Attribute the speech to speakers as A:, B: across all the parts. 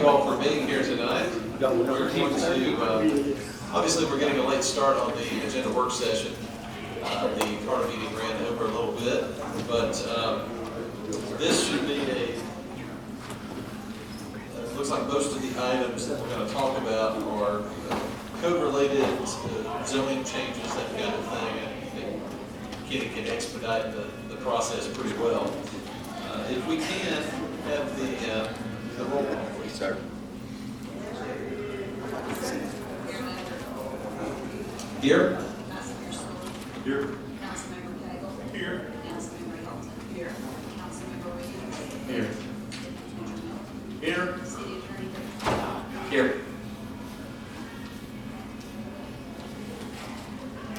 A: you all for being here tonight. We're keen to, obviously we're getting a late start on the agenda work session. The Carter meeting ran over a little bit, but this should be it looks like most of the items that we're going to talk about are code-related zoning changes, that kind of thing. And I think Kenny can expedite the process pretty well. If we can have the roll call, please, sir. Here. Here.
B: Councilmember Cagle.
A: Here.
B: Councilmember Hilton. Here. Councilmember Williams.
A: Here. Here.
B: City Attorney.
A: Here.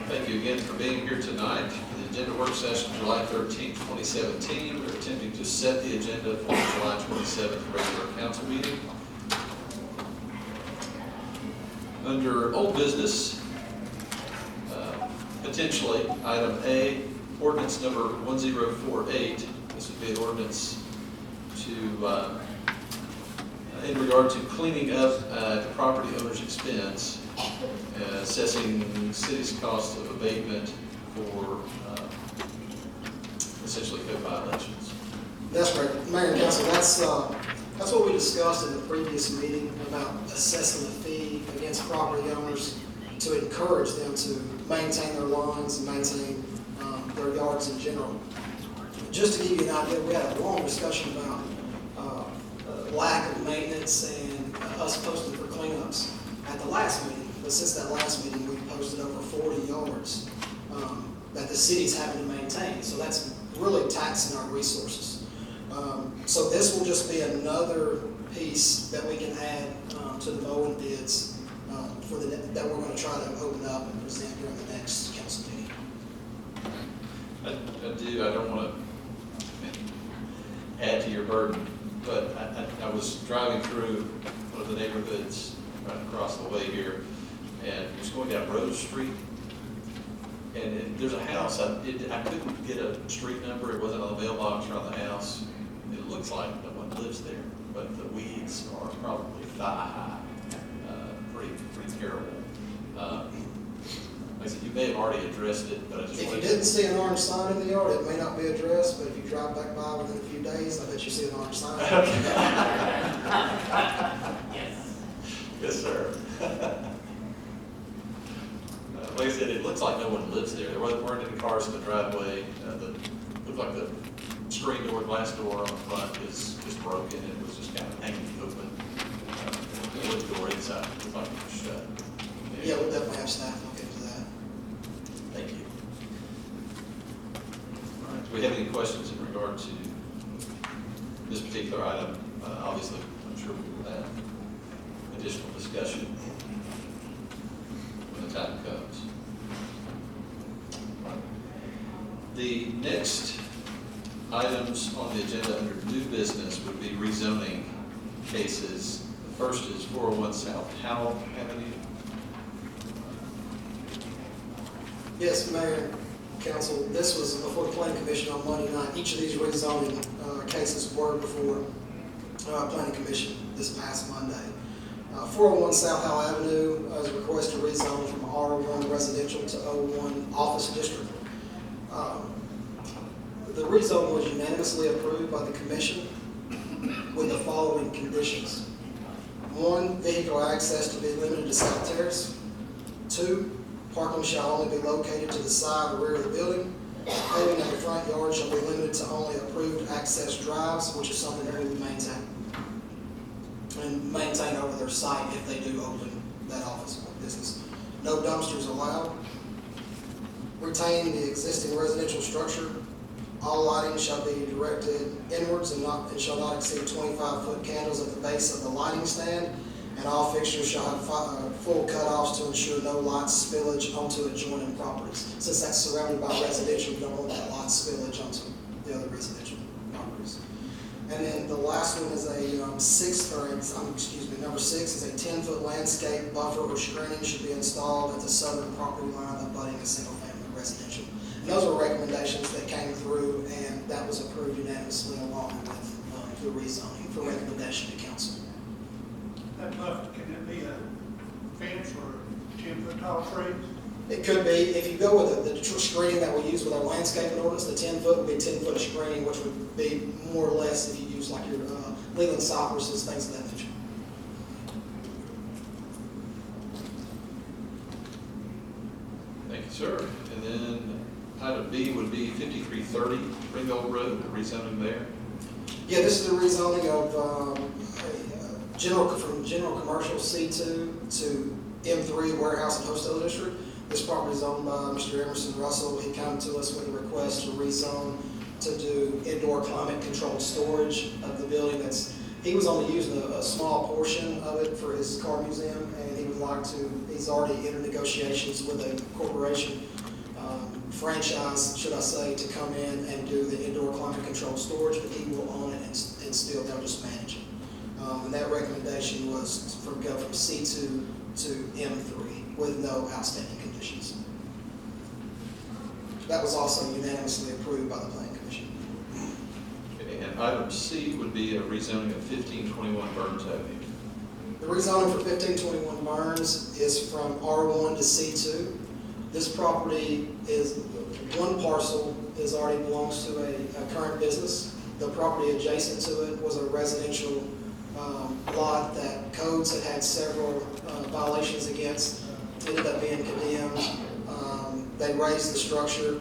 A: Thank you again for being here tonight. The agenda work session, July 13th, 2017. We're attempting to set the agenda for the July 27th regular council meeting. Under old business, potentially item A, ordinance number 1048. This would be an ordinance to in regard to cleaning up the property owner's expense, assessing the city's cost of abatement for essentially code violations.
C: That's right, Mayor and Council. That's what we discussed in the previous meeting about assessing the fee against property owners to encourage them to maintain their lawns and maintain their yards in general. Just to give you an idea, we had a long discussion about lack of maintenance and us posting for cleanups at the last meeting. But since that last meeting, we posted over 40 yards that the city's having to maintain. So that's really taxing our resources. So this will just be another piece that we can add to the mowing bids that we're going to try to open up and present during the next council meeting.
A: I don't want to add to your burden, but I was driving through one of the neighborhoods right across the way here, and was going down Rose Street, and there's a house. I couldn't get a street number. It wasn't on the mailbox or on the house. It looks like no one lives there, but the weeds are probably thigh high. Pretty terrible. Like I said, you may have already addressed it, but I just
C: If
A: wanted
C: you didn't see an orange sign in the yard, it may not be addressed, but if you drive back by within a few days, I bet you see an orange sign.
A: Yes, sir. Like I said, it looks like no one lives there. There weren't any cars in the driveway. Looked like the screen door, glass door on the front is just broken. It was just kind of hanging open. The door inside looked like it was shut.
C: Yeah, we'll definitely have staff look into that.
A: Thank you. All right. Do we have any questions in regard to this particular item? Obviously, I'm sure we will have additional discussion when the time comes. The next items on the agenda under new business would be rezoning cases. The first is 401 South Howell Avenue.
C: Yes, Mayor, Council, this was before the Planning Commission on Monday night. Each of these rezoning cases were before Planning Commission this past Monday. 401 South Howell Avenue is a request to rezone from R1 residential to O1 office district. The rezone was unanimously approved by the Commission with the following conditions. 1, vehicular access to be limited to South Terrace. 2, parking shall only be located to the side or rear of the building. Paving at the front yard shall be limited to only approved access drives, which is something that we would maintain. And maintain over their site if they do open that office or business. No dumpsters allowed. Retain the existing residential structure. All lighting shall be directed inwards and shall not exceed 25-foot candles at the base of the lighting stand. And all fixtures shall have full cutoffs to ensure no light spillage onto adjoining properties. Since that's surrounded by residential, you don't want that light spillage onto the other residential properties. And then the last one is number 6 is a 10-foot landscape buffer or screening should be installed at the southern property line abutting a single-family residential. And those are recommendations that came through, and that was approved unanimously along with the rezoning for recommendation to council.
D: That buffer, can it be a fence or 10-foot tall trees?
C: It could be, if you go with the screening that we use with our landscaping ordinance, the 10-foot would be 10-foot of screening, which would be more or less if you use like your Leland cypresses, things of that nature.
A: Thank you, sir. And then item B would be 5330 Ringgold Road, the rezoning there.
C: Yeah, this is the rezoning of from general commercial C2 to M3 warehouse and wholesale district. This property is owned by Mr. Emerson Russell. He came to us with a request to rezone to do indoor climate controlled storage of the building. He was only using a small portion of it for his car museum, and he would like to, he's already entered negotiations with a corporation, franchise, should I say, to come in and do the indoor climate controlled storage, but he will own it and still, they'll just manage it. And that recommendation was go from C2 to M3 with no outstanding conditions. That was also unanimously approved by the Planning Commission.
A: Okay, and item C would be a rezoning of 1521 Burns Avenue.
C: The rezoning for 1521 Burns is from R1 to C2. This property is, one parcel already belongs to a current business. The property adjacent to it was a residential lot that codes had several violations against, ended up being condemned. They raised the structure.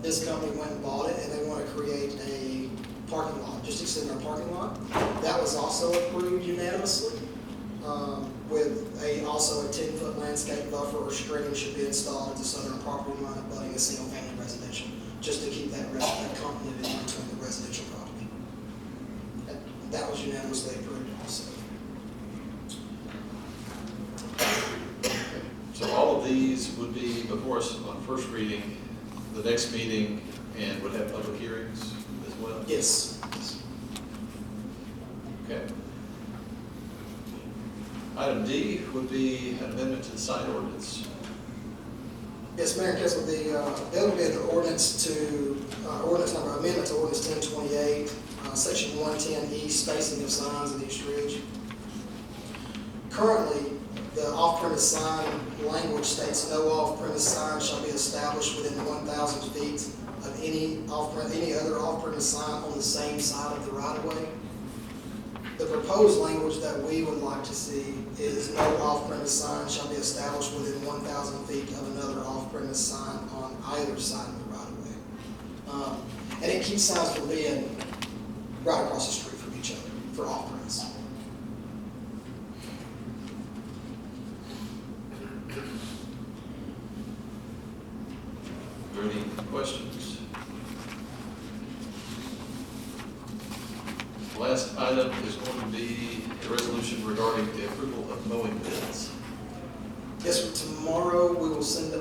C: This company went and bought it, and they want to create a parking lot, just extend our parking lot. That was also approved unanimously, with also a 10-foot landscape buffer or screening should be installed at the southern property line abutting a single-family residential, just to keep that continuity between the residential property. That was unanimously approved also.
A: So all of these would be before us on first reading, the next meeting, and would have public hearings as well?
C: Yes.
A: Okay. Item D would be an amendment to the sign ordinance.
C: Yes, Mayor and Council, that would be the ordinance to, ordinance number, amendment to ordinance 1028, section 110E, spacing of signs in the East Ridge. Currently, the off-premise sign language states no off-premise sign shall be established within 1,000 feet of any other off-premise sign on the same side of the right-of-way. The proposed language that we would like to see is no off-premise sign shall be established within 1,000 feet of another off-premise sign on either side of the right-of-way. And it keeps signs from being right across the street from each other for off-premise.
A: Are there any questions? The last item is going to be a resolution regarding the approval of mowing bids.
C: Yes, sir. Tomorrow we will send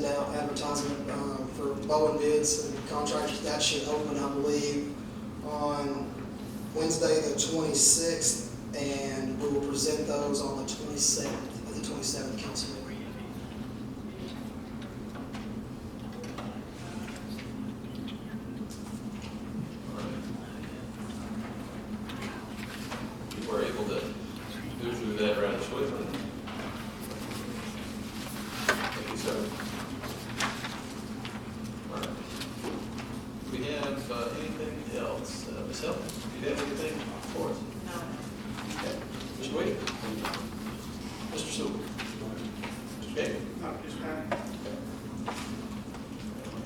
C: out advertisement for mowing bids and contractors. That should open, I believe, on Wednesday the 26th, and we will present those on the 27th at the 27th council meeting.
A: All right. We were able to move through that rather swiftly. Thank you, sir. All right. Do we have anything else? Ms. Helen, do you have anything for us?
B: No.
A: Okay. Mr. Wade? Mr. Sewell? Mr. Gabriel?
D: Not this time.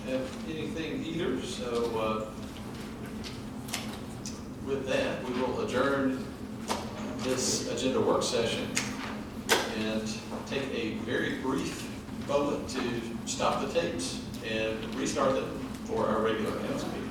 A: Have anything either, so with that, we will adjourn this agenda work session and take a very brief moment to stop the tapes and restart them for our regular council meeting.